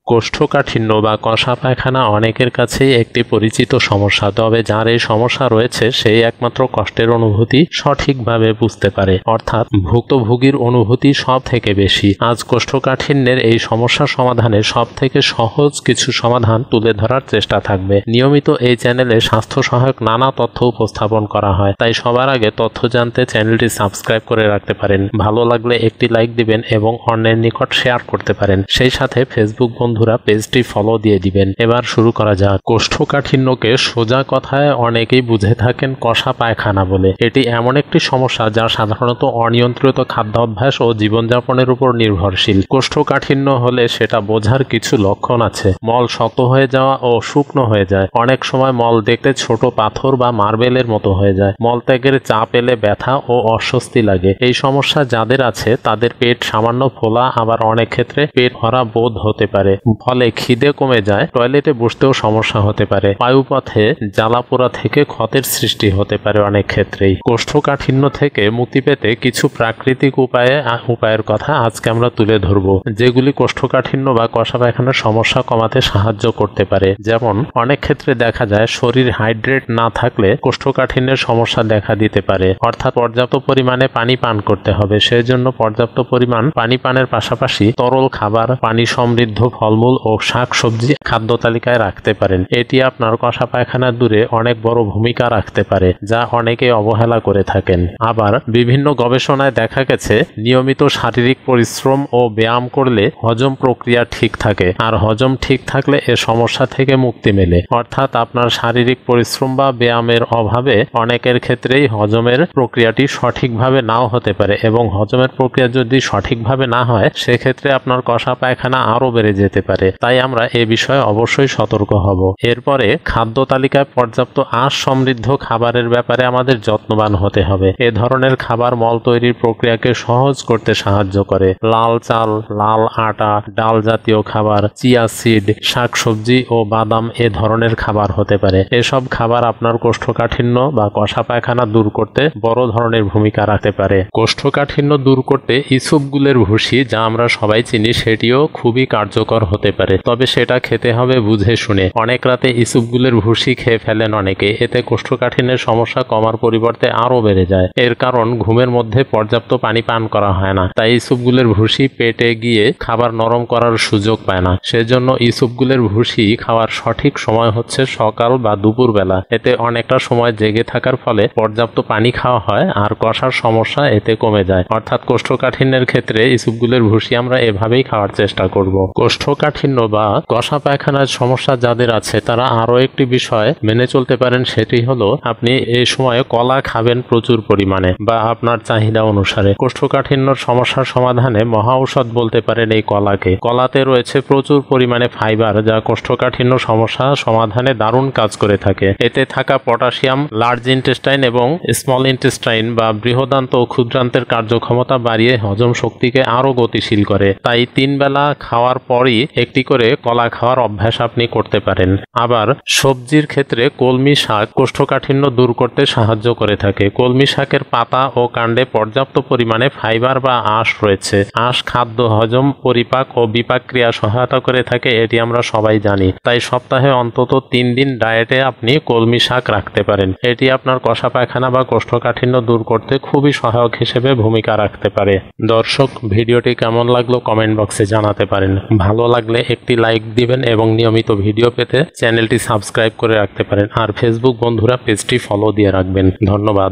কোষ্ঠকাঠিন্য বা কষা পায়খানা অনেকের কাছেই একটি পরিচিত সমস্যা, তবে যার এই সমস্যা রয়েছে সেই একমাত্র কষ্টের অনুভূতি সঠিকভাবে বুঝতে পারে, অর্থাৎ ভুক্তভোগীর অনুভূতি সব থেকে বেশি। আজ কোষ্ঠকাঠিন্যের এই সমস্যা সমাধানে সব থেকে সহজ কিছু সমাধান তুলে ধরার চেষ্টা থাকবে। নিয়মিত এই চ্যানেলে স্বাস্থ্য সহায়ক নানা তথ্য উপস্থাপন করা হয়, তাই সবার আগে তথ্য জানতে চ্যানেলটি সাবস্ক্রাইব করে রাখতে পারেন। ভালো লাগলে একটি লাইক দিবেন এবং অন্যের নিকট শেয়ার করতে পারেন। সেই সাথে ফেসবুক বন্ধুরা পেজটি ফলো দিয়ে দিবেন। এবার শুরু করা যাক। কোষ্ঠকাঠিন্যকে সোজা কথায় অনেকেই বুঝে থাকেন কষা পায়খানা বলে। এটি এমন একটি সমস্যা যা সাধারণত অনিয়ন্ত্রিত খাদ্যাভ্যাস ও জীবনযাপনের উপর নির্ভরশীল। কোষ্ঠকাঠিন্য হলে সেটা বোঝার কিছু লক্ষণ আছে। মল শক্ত হয়ে যাওয়া ও শুকনো হয়ে যায়। অনেক সময় মল দেখতে ছোট পাথর বা মার্বেলের মতো হয়ে যায়। মলত্যাগের চাপ এলে ব্যথা ও অস্বস্তি লাগে। এই সমস্যা যাদের আছে তাদের পেট সামান্য ফোলা, আবার অনেক ক্ষেত্রে পেট ভরা বোধ হতে পারে, ফলে খিদে কমে যায়। টয়লেটে বসতেও সমস্যা হতে পারে। বায়ুপথে জ্বালাপোড়া থেকে ক্ষতের সৃষ্টি হতে পারে অনেক ক্ষেত্রেই। কোষ্ঠকাঠিন্য থেকে মুক্তি পেতে কিছু প্রাকৃতিক উপায়ের কথা আজকে আমরা তুলে ধরব, যেগুলি কোষ্ঠকাঠিন্য বা কষা পায়খানার সমস্যা কমাতে সাহায্য করতে পারে। যেমন অনেক ক্ষেত্রে দেখা যায় শরীর হাইড্রেট না থাকলে কোষ্ঠকাঠিন্যের সমস্যা দেখা দিতে পারে, অর্থাৎ পর্যাপ্ত পরিমাণে পানি পান করতে হবে। সেজন্য পর্যাপ্ত পরিমাণ পানি পানের পাশাপাশি তরল খাবার, পানি সমৃদ্ধ ফলমূল ও শাক সবজি খাদ্য তালিকায় রাখতে পারেন। এটি আপনার কষা পায়খানা দূরে অনেক বড় ভূমিকা রাখতে পারে, যা অনেকে অবহেলা করে থাকেন। আবার বিভিন্ন গবেষণায় দেখা গেছে নিয়মিত শারীরিক পরিশ্রম ও ব্যায়াম করলে হজম প্রক্রিয়া ঠিক থাকে, আর হজম ঠিক থাকলে এ সমস্যা থেকে মুক্তি মেলে। অর্থাৎ আপনার শারীরিক পরিশ্রম বা ব্যায়ামের অভাবে অনেকের ক্ষেত্রেই হজমের প্রক্রিয়াটি সঠিকভাবে নাও হতে পারে, এবং হজমের প্রক্রিয়া যদি সঠিকভাবে না হয় সেক্ষেত্রে আপনার কষা পায়খানা আরো বেড়ে যেতে পারে। তাই আমরা এ বিষয়ে অবশ্যই সতর্ক হব। এরপরে খাদ্য তালিকায় পর্যাপ্ত আঁশ সমৃদ্ধ খাবারের ব্যাপারে আমাদের যত্নবান হতে হবে। এ ধরনের খাবার মল তৈরির প্রক্রিয়াকে সহজ করতে সাহায্য করে। লাল চাল, লাল আটা, ডাল জাতীয় খাবার, চিয়া সিড, শাকসবজি ও বাদাম এ ধরনের খাবার হতে পারে। এসব খাবার আপনার কোষ্ঠকাঠিন্য বা কষা পায়খানা দূর করতে বড় ধরনের ভূমিকা রাখতে পারে। কোষ্ঠকাঠিন্য দূর করতে ইসবগুলের ভুসি, যা আমরা সবাই চিনি, সেটিও খুবই কার্যকর হতে পারে, তবে সেটা খেতে হবে বুঝে শুনে। অনেক রাতে ইসবগুলের ভুসি খেয়ে ফেলেন অনেকে, এতে কোষ্ঠকাঠিন্যের সমস্যা কমার পরিবর্তে আরো বেড়ে যায়। এর কারণ ঘুমের মধ্যে পর্যাপ্ত পানি পান করা হয় না, তাই ইসবগুলের ভুসি পেটে গিয়ে খাবার নরম করার সুযোগ পায় না। সেজন্য ইসবগুলের ভুসি খাওয়ার সঠিক সময় হচ্ছে সকাল বা দুপুর বেলা। এতে অনেকটা সময় জেগে থাকার ফলে পর্যাপ্ত পানি খাওয়া হয়, আর কষার সমস্যা এতে কমে যায়। অর্থাৎ কোষ্ঠকাঠিন্যের ক্ষেত্রে ইসবগুলের ভুসি আমরা এভাবেই খাওয়ার চেষ্টা করব। কোষ্ঠকাঠিন্য বা কষা পায়খানার সমস্যা যাদের আছে তারা আরো একটি বিষয় মেনে চলতে পারেন, সেটি হলো আপনি এই সময়ে কলা খাবেন প্রচুর পরিমাণে বা আপনার চাহিদা অনুসারে। কোষ্ঠকাঠিন্যর সমস্যার সমাধানে মহা ঔষধ বলতে পারেন এই কলাকে। কলাতে রয়েছে প্রচুর পরিমাণে ফাইবার, যা কোষ্ঠকাঠিন্য সমস্যা সমাধানে দারুণ কাজ করে থাকে। এতে থাকা পটাশিয়াম লার্জ ইন্টেস্টাইন এবং স্মল ইন্টেস্টাইন বা বৃহদান্ত ও ক্ষুদ্রান্তের কার্যক্ষমতা বাড়িয়ে হজম শক্তিকে আরো গতিশীল করে। তাই 3 বেলা খাওয়ার পরই একটি করে কলা খাওয়ার অভ্যাস আপনি করতে পারেন। আবার সবজির ক্ষেত্রে কলমি শাক কোষ্ঠকাঠিন্য দূর করতে সাহায্য করে থাকে। কলমি শাকের পাতা ও কাণ্ডে পর্যাপ্ত পরিমাণে ফাইবার বা আঁশ রয়েছে। আঁশ খাদ্য হজম, পরিপাক ও বিপাক ক্রিয়া সহায়তা করে থাকে, এটি আমরা সবাই জানি। তাই সপ্তাহে অন্তত 3 দিন ডায়েটে আপনি কলমি শাক রাখতে পারেন। এটি আপনার কষা পায়খানা বা কোষ্ঠকাঠিন্য দূর করতে খুবই সহায়ক হিসেবে ভূমিকা রাখতে পারে। দর্শক, ভিডিওটি কেমন লাগলো কমেন্ট বক্সে জানাতে পারেন। ভালো লাগলে একটি লাইক দিবেন এবং নিয়মিত ভিডিও পেতে চ্যানেলটি সাবস্ক্রাইব করে রাখতে পারেন। আর ফেসবুক বন্ধুরা পেজটি ফলো দিয়ে রাখবেন। ধন্যবাদ।